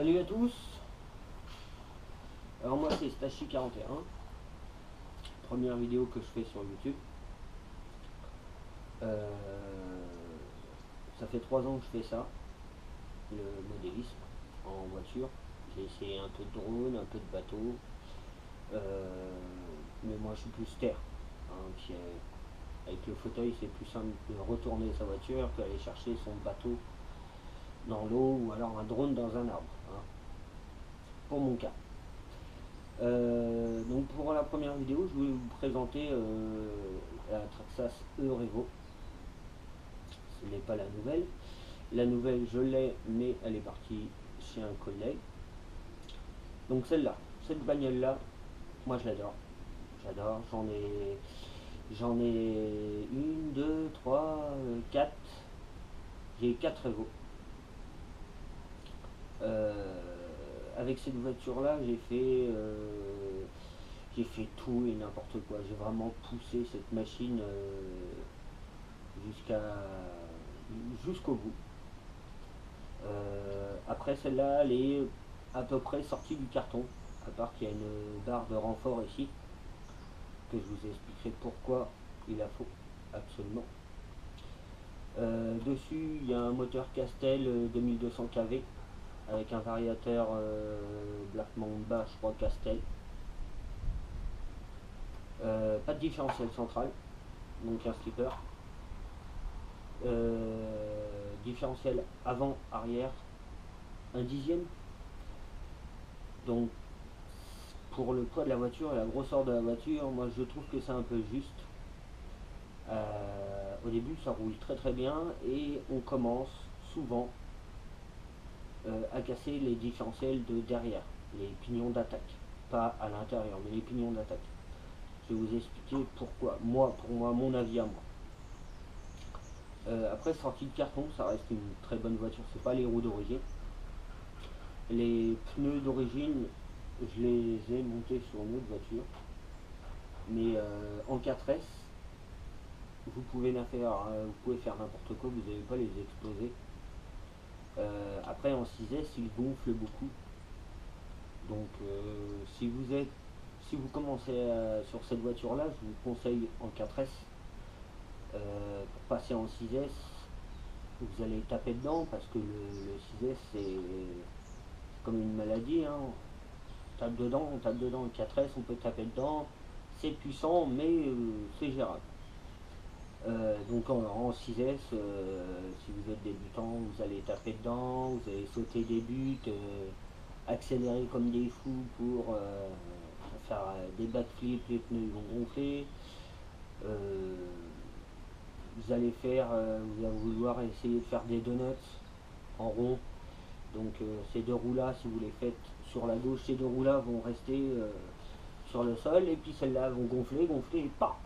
Salut à tous. Alors moi c'est Stachi41. Première vidéo que je fais sur YouTube. Ça fait 3 ans que je fais ça, le modélisme en voiture. J'ai essayé un peu de drone, un peu de bateau. Mais moi je suis plus terre. Puis, avec le fauteuil c'est plus simple de retourner sa voiture qu'aller chercher son bateau dans l'eau ou alors un drone dans un arbre. Pour mon cas. Donc pour la première vidéo, je voulais vous présenter la Traxxas Eurevo. Ce n'est pas la nouvelle. La nouvelle, je l'ai, mais elle est partie chez un collègue. Donc celle-là, cette bagnole-là, moi je l'adore. J'adore, j'en ai une, deux, trois, quatre. J'ai 4 Evo. Avec cette voiture-là, j'ai fait tout et n'importe quoi. J'ai vraiment poussé cette machine jusqu'au bout. Après celle-là, elle est à peu près sortie du carton, à part qu'il y a une barre de renfort ici, que je vous expliquerai pourquoi il la faut absolument. Dessus, il y a un moteur Castel 2200 kV avec un variateur Black Mamba, je crois Castel. Pas de différentiel central, donc un skipper. Différentiel avant-arrière, un dixième. Donc pour le poids de la voiture et la grosseur de la voiture, moi je trouve que c'est un peu juste. Au début ça roule très très bien et on commence souvent à casser les différentiels de derrière, les pignons d'attaque, pas à l'intérieur mais les pignons d'attaque. Je vais vous expliquer pourquoi, pour moi, mon avis à moi. Après sortie de carton, ça reste une très bonne voiture, c'est pas les roues d'origine. Les pneus d'origine, je les ai montés sur une autre voiture, mais en 4S, vous pouvez faire n'importe quoi, vous n'allez pas les exploser. Après en 6S, ils gonflent beaucoup, donc si vous commencez sur cette voiture là, je vous conseille en 4S. Pour passer en 6S, vous allez taper dedans parce que le 6S c'est comme une maladie, on tape dedans, en 4S, on peut taper dedans, c'est puissant mais c'est gérable. Donc en 6S, si vous êtes débutant, vous allez taper dedans, vous allez sauter des buts, accélérer comme des fous pour faire des backflips, les pneus vont gonfler. Vous allez vouloir essayer de faire des donuts en rond. Donc ces deux roues là, si vous les faites sur la gauche, ces deux roues là vont rester sur le sol et puis celles-là vont gonfler et pas.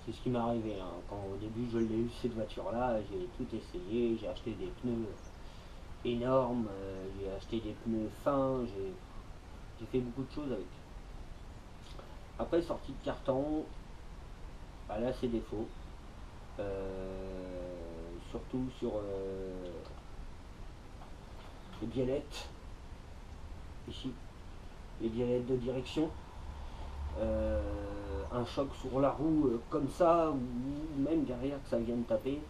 C'est ce qui m'est arrivé quand au début je l'ai eu cette voiture là, j'ai tout essayé, j'ai acheté des pneus énormes, j'ai acheté des pneus fins, j'ai fait beaucoup de choses avec. Après sortie de carton, bah là c'est défaut. Surtout sur les biellettes ici, les biellettes de direction. Un choc sur la roue comme ça ou même derrière que ça vienne taper,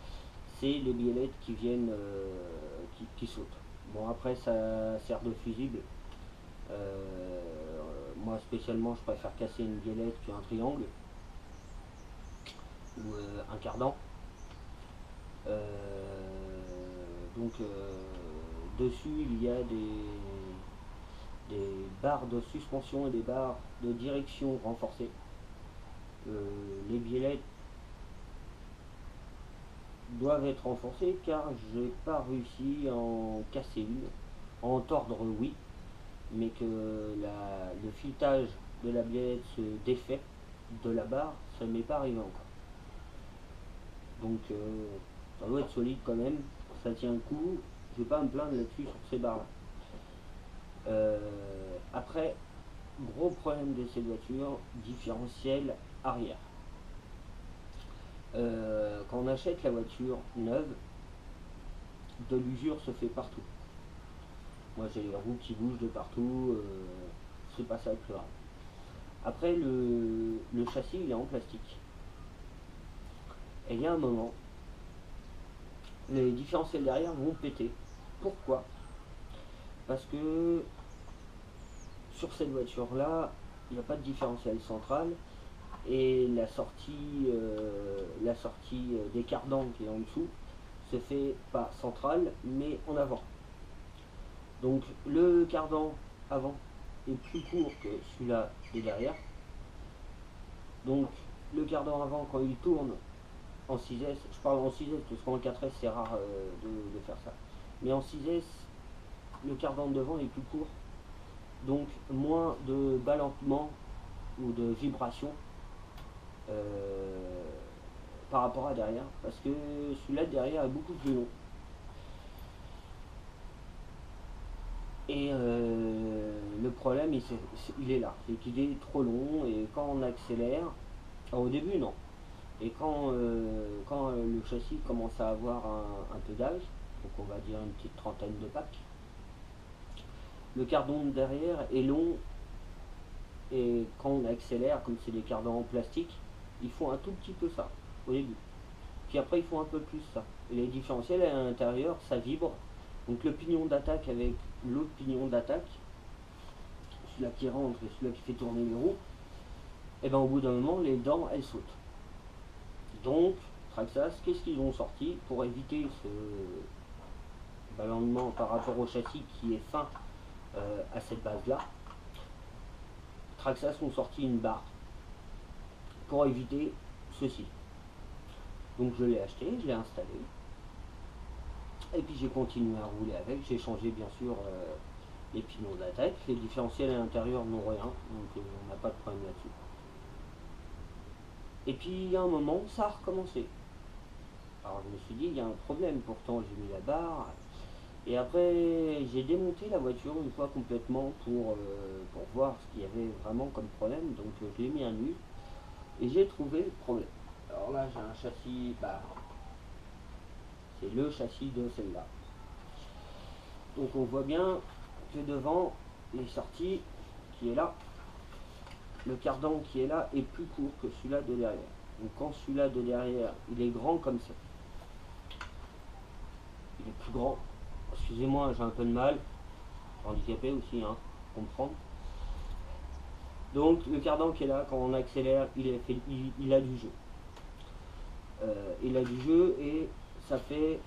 c'est les biellettes qui viennent qui sautent. Bon après ça sert de fusible. Moi spécialement je préfère casser une biellette qu'un triangle ou un cardan. Donc dessus il y a des barres de suspension et des barres de direction renforcées. Les biellettes doivent être renforcées car j'ai pas réussi à en casser une, en tordre oui, mais que le filetage de la biellette se défait de la barre, ça ne m'est pas arrivé encore. Donc ça doit être solide quand même, ça tient le coup, je vais pas me plaindre là-dessus sur ces barres là. Après, gros problème de cette voiture, différentiel arrière. Quand on achète la voiture neuve, de l'usure se fait partout. Moi j'ai les roues qui bougent de partout, c'est pas ça le plus grave. Après le châssis il est en plastique. Et il y a un moment, les différentiels derrière vont péter. Pourquoi? Parce que sur cette voiture là, il n'y a pas de différentiel central et la sortie des cardans qui est en dessous se fait pas central mais en avant. Donc le cardan avant est plus court que celui-là de derrière. Donc le cardan avant quand il tourne en 6S, je parle en 6S parce qu'en 4S c'est rare de faire ça. Mais en 6S, le cardan de devant est plus court. Donc moins de ballonnement ou de vibration par rapport à derrière. Parce que celui-là de derrière est beaucoup plus long. Et le problème il est là, c'est qu'il est trop long et quand on accélère, au début non, et quand le châssis commence à avoir un peu d'âge, donc on va dire une petite trentaine de packs, le cardan derrière est long et quand on accélère, comme c'est des cardans en plastique, il faut un tout petit peu ça au début. Puis après il faut un peu plus ça. Et les différentiels à l'intérieur, ça vibre. Donc le pignon d'attaque avec l'autre pignon d'attaque, celui-là qui rentre et celui-là qui fait tourner les roues, et bien au bout d'un moment les dents elles sautent. Donc Traxxas, qu'est-ce qu'ils ont sorti pour éviter ce ballonnement par rapport au châssis qui est fin à cette base là? Traxxas ont sorti une barre pour éviter ceci. Donc je l'ai acheté, je l'ai installé. Et puis j'ai continué à rouler avec, j'ai changé bien sûr les pignons d'attaque, les différentiels à l'intérieur n'ont rien, donc on n'a pas de problème là-dessus. Et puis il y a un moment, ça a recommencé. Alors je me suis dit, il y a un problème, pourtant j'ai mis la barre. Et après j'ai démonté la voiture une fois complètement pour voir ce qu'il y avait vraiment comme problème, donc je l'ai mis à nu et j'ai trouvé le problème. Alors là j'ai un châssis, c'est le châssis de celle-là. Donc on voit bien que devant les sorties qui est là, le cardan qui est là est plus court que celui-là de derrière. Donc quand celui-là de derrière il est grand comme ça, il est plus grand, excusez-moi j'ai un peu de mal, handicapé aussi hein, comprendre. Donc le cardan qui est là, quand on accélère, il a du jeu. Il a du jeu et ça fait,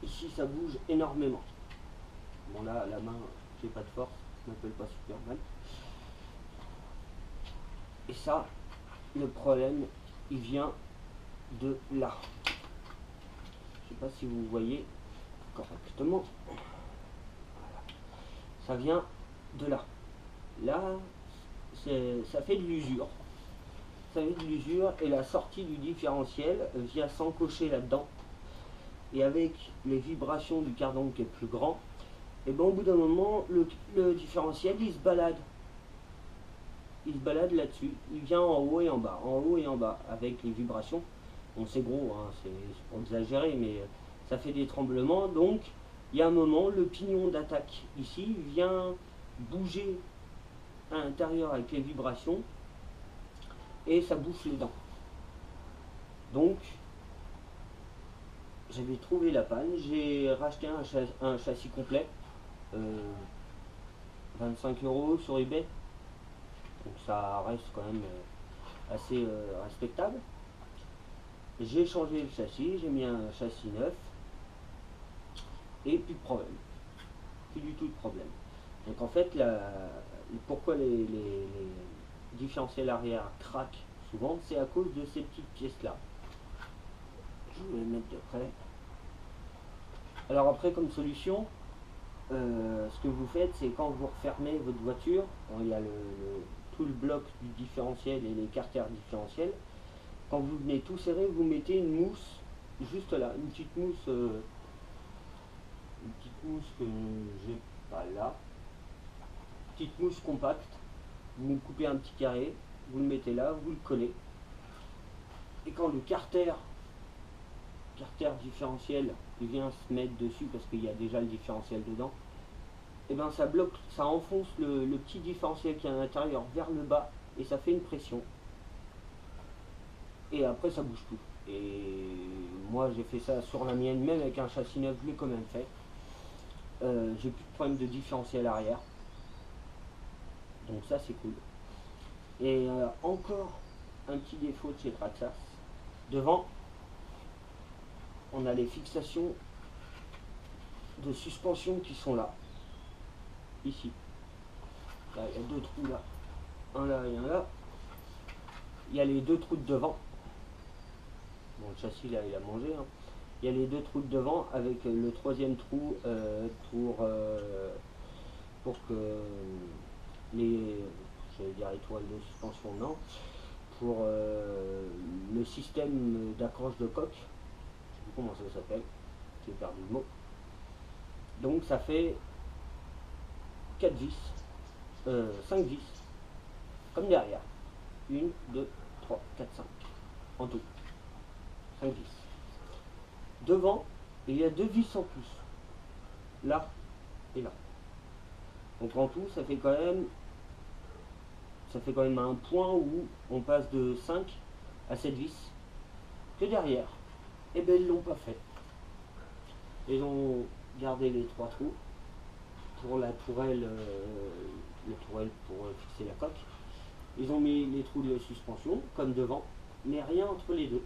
ici ça bouge énormément. Bon là la main, j'ai pas de force, je m'appelle pas Superman. Et ça, le problème, il vient de là. Je sais pas si vous voyez correctement. Voilà. Ça vient de là. Là, ça fait de l'usure. Ça fait de l'usure et la sortie du différentiel vient s'encocher là-dedans. Et avec les vibrations du cardan qui est plus grand, et ben au bout d'un moment, le différentiel il se balade. Il se balade là-dessus. Il vient en haut et en bas, avec les vibrations. Bon, c'est gros, hein, c'est pour exagérer, mais ça fait des tremblements. Donc, il y a un moment, le pignon d'attaque ici vient bouger à l'intérieur avec les vibrations et ça bouffe les dents. Donc, j'avais trouvé la panne, j'ai racheté un châssis complet, 25 € sur eBay, donc ça reste quand même assez respectable. J'ai changé le châssis, j'ai mis un châssis neuf et plus de problème, plus du tout de problème. Donc en fait, pourquoi les différentiels arrière craquent souvent, c'est à cause de ces petites pièces là. Je vais les mettre de près. Alors après, comme solution, ce que vous faites, c'est quand vous refermez votre voiture, il y a tout le bloc du différentiel et les carters différentiels. Quand vous venez tout serrer, vous mettez une mousse juste là, une petite mousse que j'ai pas là, petite mousse compacte. Vous coupez un petit carré, vous le mettez là, vous le collez. Et quand le carter différentiel vient se mettre dessus parce qu'il y a déjà le différentiel dedans, et ben ça bloque, ça enfonce le petit différentiel qui est à l'intérieur vers le bas et ça fait une pression. Et après ça bouge plus. Et moi j'ai fait ça sur la mienne, même avec un châssis neuf, je l'ai quand même fait. J'ai plus de problème de différentiel arrière. Donc ça c'est cool. Et encore un petit défaut de chez Traxxas. Devant, on a les fixations de suspension qui sont là. Ici. Là, il y a deux trous là. Un là et un là. Il y a les deux trous de devant. Bon, le châssis là, il a mangé. Hein. Il y a les deux trous de devant avec le troisième trou pour que les, j'allais dire étoiles de suspension, non, pour le système d'accroche de coque. Je sais plus comment ça s'appelle. J'ai perdu le mot. Donc ça fait 4 vis, 5 vis, comme derrière. 1, 2, 3, 4, 5. En tout. 5 vis. Devant, il y a 2 vis en plus. Là et là. Donc en tout, ça fait quand même un point où on passe de 5 à 7 vis. Que derrière, et bien ils l'ont pas fait. Ils ont gardé les 3 trous pour la tourelle, le tourelle pour fixer la coque. Ils ont mis les trous de suspension comme devant, mais rien entre les deux.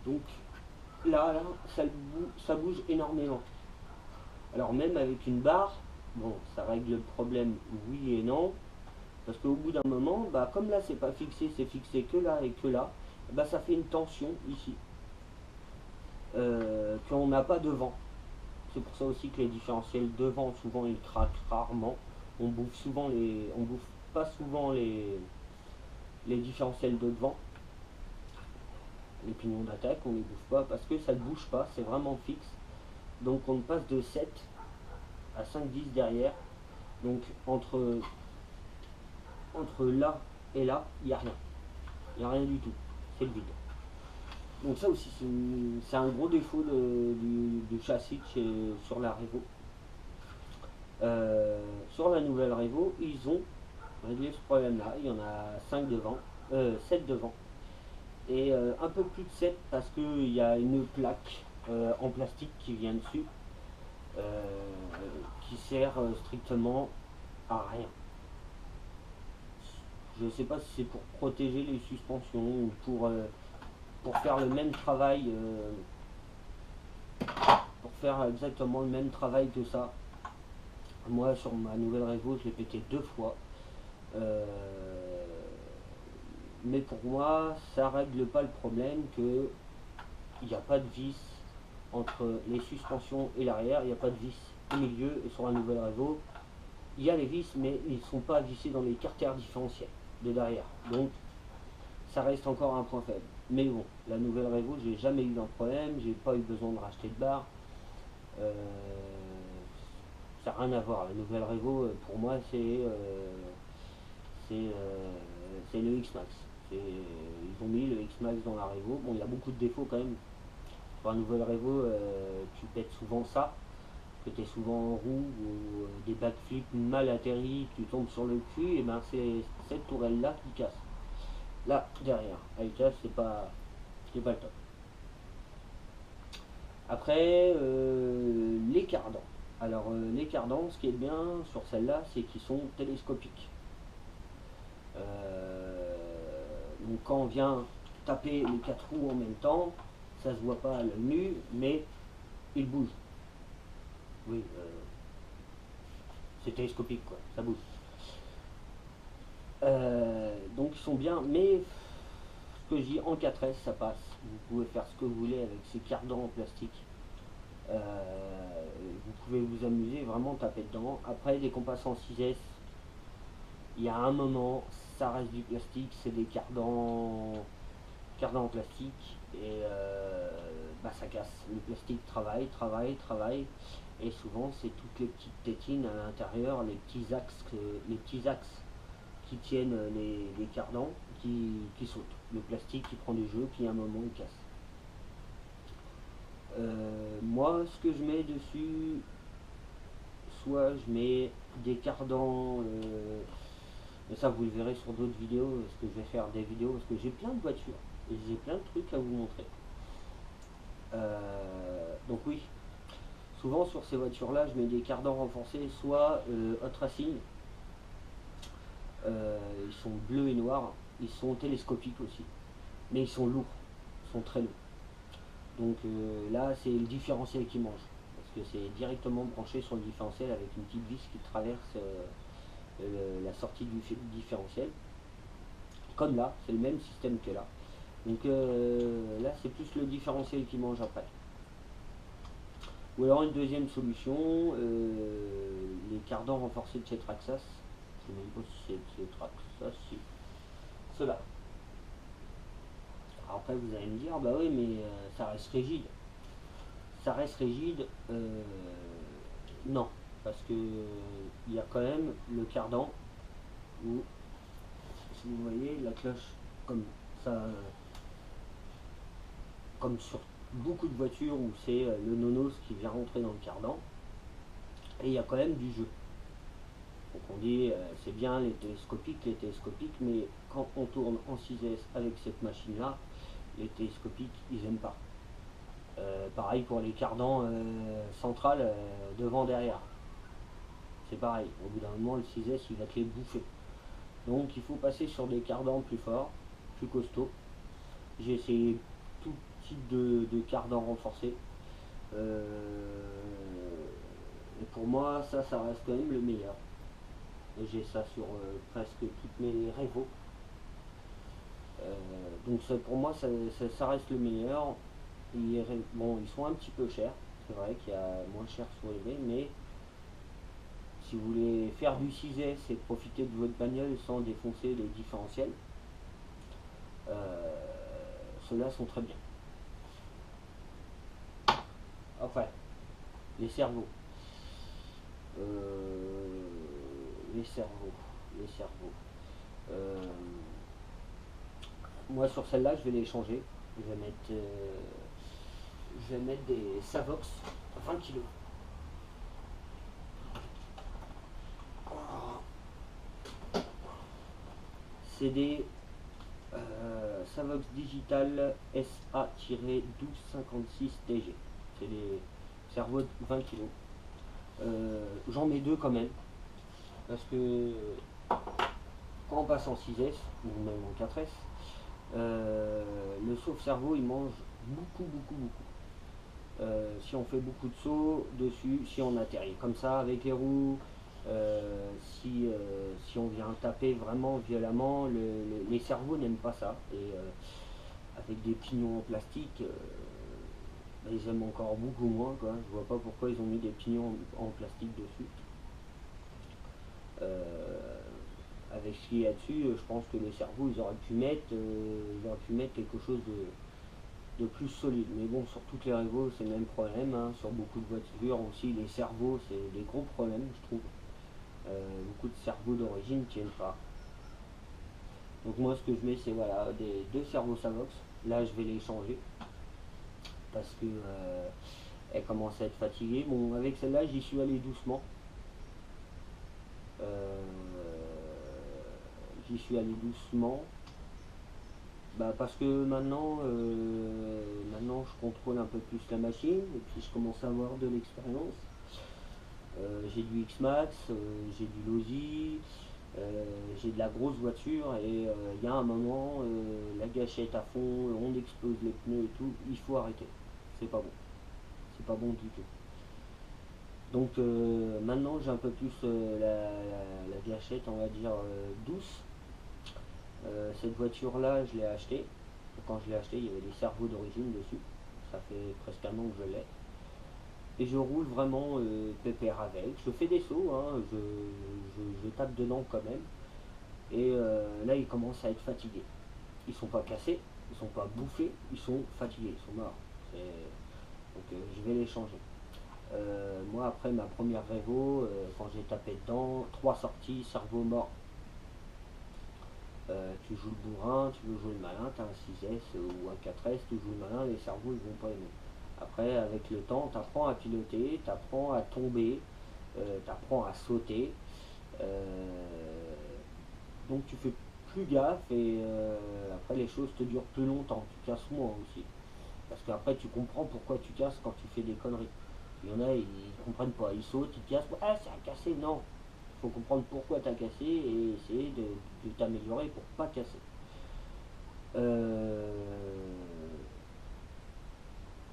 Donc là ça bouge énormément. Alors même avec une barre, bon, ça règle le problème, oui et non, parce qu'au bout d'un moment, bah, comme là c'est pas fixé, c'est fixé que là et que là, bah, ça fait une tension ici qu'on n'a pas devant. C'est pour ça aussi que les différentiels devant, souvent ils craquent rarement. On bouffe pas souvent les différentiels de devant. Les pignons d'attaque, on les bouffe pas parce que ça ne bouge pas, c'est vraiment fixe. Donc on passe de 7 à 5-10 derrière. Donc entre là et là, il n'y a rien. Il n'y a rien du tout. C'est le vide. Donc ça aussi, c'est un gros défaut du châssis sur la Revo. Sur la nouvelle Revo, ils ont réglé ce problème-là. Il y en a 5 devant, 7 devant. Et un peu plus de 7 parce qu'il y a une plaque en plastique qui vient dessus qui sert strictement à rien. Je ne sais pas si c'est pour protéger les suspensions ou pour faire le même travail, pour faire exactement le même travail que ça. Moi sur ma nouvelle Revo je l'ai pété 2 fois. Mais pour moi ça règle pas le problème que il n'y a pas de vis entre les suspensions et l'arrière, il n'y a pas de vis au milieu, et sur la nouvelle Revo il y a les vis mais ils ne sont pas vissés dans les carters différentiels de derrière, donc ça reste encore un point faible. Mais bon, la nouvelle Revo, j'ai jamais eu un problème, j'ai pas eu besoin de racheter de barre. Ça n'a rien à voir. La nouvelle Revo, pour moi, c'est le X-Max. Ils ont mis le X-Max dans la Revo. Bon, il y a beaucoup de défauts quand même. Pour la nouvelle Revo, tu pètes souvent ça, que tu es souvent en roue ou des backflips mal atterris, tu tombes sur le cul, et ben c'est cette tourelle-là qui casse. Là, derrière, elle casse, c'est pas le top. Après, les cardans. Alors, les cardans, ce qui est bien sur celle-là, c'est qu'ils sont télescopiques. Donc, quand on vient taper les 4 roues en même temps, ça se voit pas à l'œil nu, mais ils bougent. Oui, c'est télescopique, quoi, ça bouge. Donc, ils sont bien, mais ce que je dis en 4S, ça passe. Vous pouvez faire ce que vous voulez avec ces cardans en plastique. Vous pouvez vous amuser, vraiment taper dedans. Après, les compasses en 6S, il y a un moment, ça reste du plastique, c'est des cardans en plastique, et bah, ça casse. Le plastique travaille, et souvent c'est toutes les petites tétines à l'intérieur, les petits axes qui tiennent les cardans qui sautent. Le plastique qui prend du jeu, puis à un moment il casse. Moi, ce que je mets dessus, soit je mets des cardans, mais ça vous le verrez sur d'autres vidéos, parce que je vais faire des vidéos, parce que j'ai plein de voitures, et j'ai plein de trucs à vous montrer. Donc oui, souvent sur ces voitures-là, je mets des cardans renforcés, soit Hot Racing, ils sont bleus et noirs, ils sont télescopiques aussi, mais ils sont lourds, ils sont très lourds. Donc là, c'est le différentiel qui mange, parce que c'est directement branché sur le différentiel avec une petite vis qui traverse la sortie du différentiel. Comme là, c'est le même système que là. Donc là, c'est plus le différentiel qui mange après. Ou alors une deuxième solution, les cardans renforcés de chez Traxxas. Je ne sais même pas si c'est Traxxas, si. Cela. Après, vous allez me dire, bah oui, mais ça reste rigide. Ça reste rigide, non, parce que il y a quand même le cardan où, si vous voyez, la cloche comme ça, comme sur beaucoup de voitures où c'est le nonos qui vient rentrer dans le cardan, et il y a quand même du jeu. Donc on dit c'est bien les télescopiques, mais quand on tourne en 6S avec cette machine là, les télescopiques ils aiment pas. Pareil pour les cardans centrales devant derrière. C'est pareil, au bout d'un moment le 6S il va te les bouffer. Donc il faut passer sur des cardans plus forts, plus costauds. J'ai essayé tout type de cardans renforcés. Et pour moi ça reste quand même le meilleur. J'ai ça sur presque toutes mes Revo. Donc ça, pour moi ça reste le meilleur. Bon, ils sont un petit peu chers, c'est vrai qu'il y a moins cher sur eBay, mais si vous voulez faire du 6S et profiter de votre bagnole sans défoncer les différentiels, ceux-là sont très bien. Enfin, les cerveaux. Les cerveaux. Les cerveaux. Moi sur celle-là, je vais les changer. Je vais mettre des Savox 20 kg. C'est des Savox Digital SA-1256TG. C'est des cerveaux de 20 kg. J'en mets deux quand même. Parce que quand on passe en 6S, ou même en 4S, le sauve-cerveau il mange beaucoup. Si on fait beaucoup de sauts dessus, si on atterrit comme ça avec les roues, si on vient taper vraiment violemment, les cerveaux n'aiment pas ça. Et avec des pignons en plastique, ils aiment encore beaucoup moins, quoi. Je vois pas pourquoi ils ont mis des pignons en plastique dessus. Avec ce qu'il y a dessus, je pense que les cerveaux ils auraient pu mettre quelque chose de plus solide. Mais bon, sur toutes les Revo, c'est le même problème, hein. Sur beaucoup de voitures aussi, les cerveaux, c'est des gros problèmes, je trouve. Beaucoup de cerveaux d'origine ne tiennent pas. Donc moi, ce que je mets, c'est voilà, deux cerveaux Savox. Là, je vais les changer parce que elle commence à être fatiguée. Bon, avec celle-là, j'y suis allé doucement. J'y suis allé doucement. Bah parce que maintenant je contrôle un peu plus la machine et puis je commence à avoir de l'expérience. J'ai du X-Max, j'ai du Losi, j'ai de la grosse voiture et il y a un moment, la gâchette à fond, on explose les pneus et tout, il faut arrêter. C'est pas bon. C'est pas bon du tout. Donc maintenant j'ai un peu plus la gâchette, on va dire, douce. Cette voiture là je l'ai achetée. Quand je l'ai achetée il y avait des cerveaux d'origine dessus. Ça fait presque un an que je l'ai. Et je roule vraiment pépère avec. Je fais des sauts, hein, je tape dedans quand même. Et là ils commencent à être fatigués. Ils sont pas cassés, ils sont pas bouffés, ils sont fatigués, ils sont morts. Donc je vais les changer. Moi après ma première Revo, quand j'ai tapé dedans, 3 sorties, cerveau mort. Tu joues le bourrin, tu veux jouer le malin, tu as un 6S ou un 4S, tu joues le malin, les cerveaux ils vont pas aimer. Après, avec le temps, tu apprends à piloter, tu apprends à tomber, tu apprends à sauter. Donc tu fais plus gaffe et après les choses te durent plus longtemps, tu casses moins aussi. Parce qu'après tu comprends pourquoi tu casses quand tu fais des conneries. Il y en a, ils comprennent pas, ils sautent, ils cassent, ah ça a cassé, non. Il faut comprendre pourquoi tu as cassé et essayer de t'améliorer pour pas casser. Euh,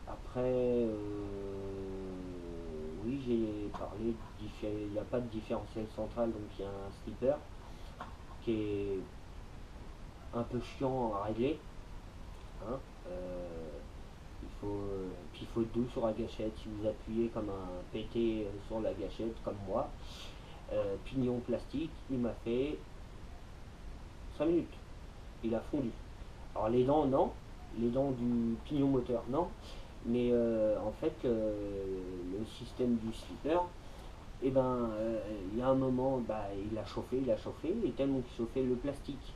Après, oui, j'ai parlé, il n'y a pas de différentiel central, donc il y a un slipper qui est un peu chiant à régler. Hein. Puis il faut être doux sur la gâchette. Si vous appuyez comme un pété sur la gâchette, comme moi, pignon plastique, il m'a fait 5 minutes. Il a fondu. Alors les dents, non. Les dents du pignon moteur, non. Mais en fait, le système du slipper, et ben, il y a un moment, bah, il a chauffé, et tellement qu'il chauffait le plastique.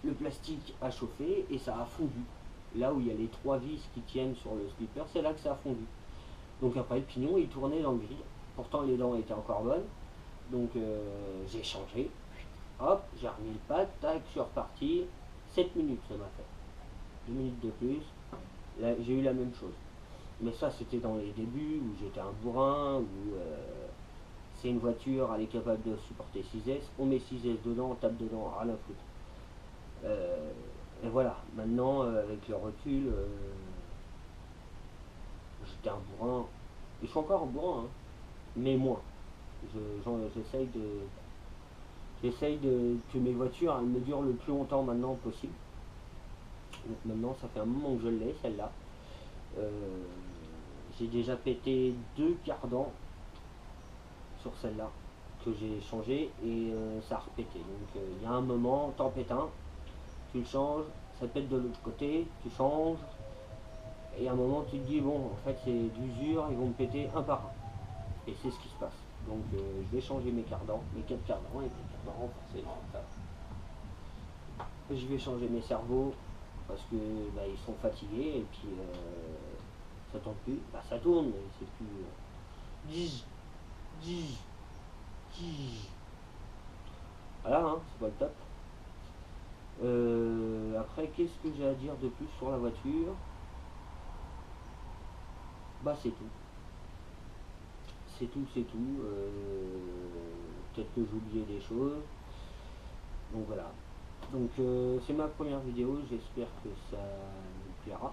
Le plastique a chauffé et ça a fondu. Là où il y a les 3 vis qui tiennent sur le slipper, c'est là que ça a fondu. Donc après le pignon il tournait dans le vide. Pourtant les dents étaient encore bonnes. Donc j'ai changé. Hop, j'ai remis le pad, tac, je suis reparti. 7 minutes ça m'a fait. 2 minutes de plus. Là j'ai eu la même chose. Mais ça c'était dans les débuts où j'étais un bourrin, où c'est une voiture, elle est capable de supporter 6S. On met 6S dedans, on tape dedans, rien à foutre. Et voilà, maintenant avec le recul, j'étais un bourrin, et je suis encore un bourrin, hein, mais moins. J'essaye que mes voitures elles me durent le plus longtemps maintenant possible. Donc maintenant ça fait un moment que je l'ai celle-là. Euh, j'ai déjà pété 2 cardans sur celle-là que j'ai changé et ça a repété. Donc il y a un moment, t'en pètes un, tu le changes, ça pète de l'autre côté, tu changes, et à un moment tu te dis bon en fait c'est d'usure, ils vont me péter un par un. Et c'est ce qui se passe. Donc je vais changer mes cardans, mes 4 cardans et mes cardans renforcés. Je vais changer mes cerveaux parce que bah, ils sont fatigués et puis ça tourne plus. Bah ça tourne mais c'est plus. Voilà hein, c'est pas le top. Après qu'est-ce que j'ai à dire de plus sur la voiture? Bah c'est tout. C'est tout, c'est tout. Peut-être que j'ai oublié des choses. Donc voilà. Donc c'est ma première vidéo, j'espère que ça vous plaira.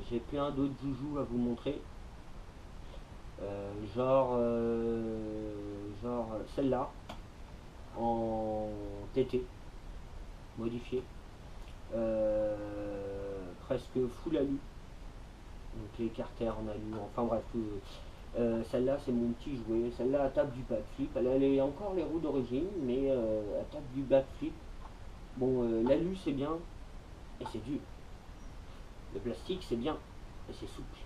J'ai plein d'autres joujoux à vous montrer. Genre celle-là en TT modifié. Presque full alu. Donc les carters en alu, enfin bref, celle-là c'est mon petit jouet, celle-là elle tape du backflip, elle a encore les roues d'origine, mais elle tape du backflip. Bon, l'alu c'est bien, et c'est dur. Le plastique c'est bien, et c'est souple.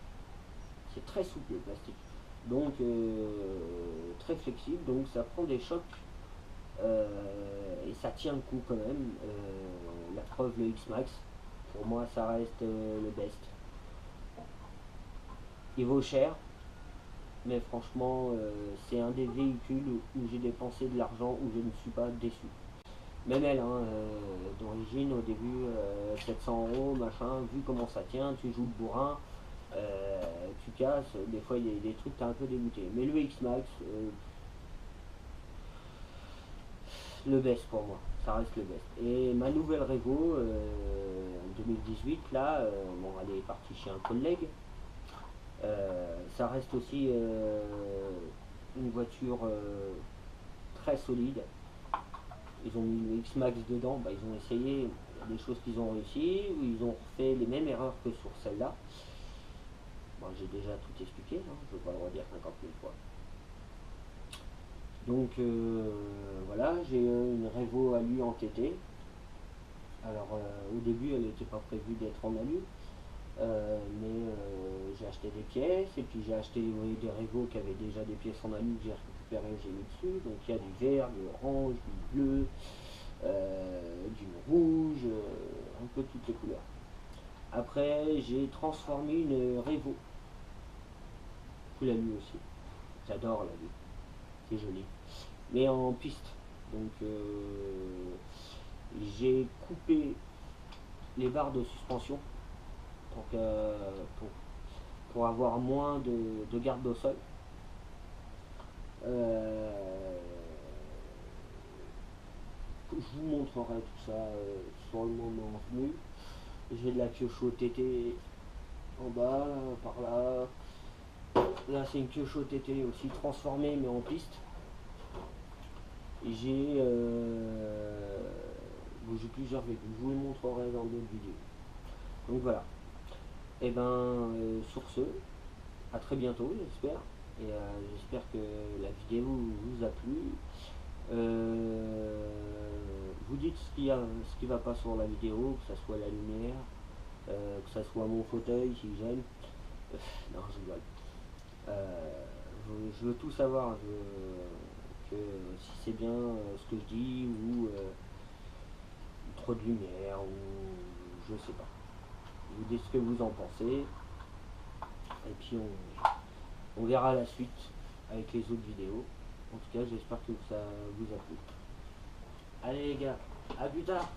C'est très souple le plastique. Donc très flexible, donc ça prend des chocs, et ça tient le coup quand même. La preuve le X-Max, pour moi ça reste le best. Il vaut cher, mais franchement c'est un des véhicules où j'ai dépensé de l'argent où je ne suis pas déçu. Même elle hein, d'origine au début 700 euros machin, vu comment ça tient, tu joues le bourrin, tu casses, des fois il y a des trucs t'as un peu dégoûté, mais le X-Max le best pour moi, ça reste le best. Et ma nouvelle Revo 2018 là, bon elle est partie chez un collègue. Ça reste aussi une voiture très solide. Ils ont mis le X-Max dedans, bah, ils ont essayé, il y a des choses qu'ils ont réussi, ou ils ont fait les mêmes erreurs que sur celle-là. Bon, j'ai déjà tout expliqué, hein, je ne vais pas le redire 50 000 fois. Donc voilà, j'ai une Revo alu en TT. Alors au début elle n'était pas prévue d'être en alu. Mais j'ai acheté des pièces et puis j'ai acheté des Revo qui avaient déjà des pièces en alu que j'ai récupéré, j'ai mis dessus. Donc il y a du vert, du orange, du bleu, du rouge, un peu toutes les couleurs. Après, j'ai transformé une Revo. Vous l'avez vu aussi. J'adore la vue. C'est joli. Mais en piste. Donc, j'ai coupé les barres de suspension pour, pour avoir moins de garde au sol. Je vous montrerai tout ça sur le moment venu. J'ai de la pioche TT en bas, par là. Là, c'est une pioche TT aussi transformée, mais en piste. J'ai plusieurs véhicules. Je vous les montrerai dans d'autres vidéos. Donc voilà. Et ben, sur ce, à très bientôt, j'espère. Et j'espère que la vidéo vous a plu. Vous dites ce qui va pas sur la vidéo, que ce soit la lumière, que ce soit mon fauteuil si j'aime. Non, je rigole. Je veux tout savoir. Que si c'est bien ce que je dis ou trop de lumière ou je sais pas. Vous dites ce que vous en pensez. Et puis on verra la suite avec les autres vidéos. En tout cas, j'espère que ça vous a plu. Allez les gars, à plus tard.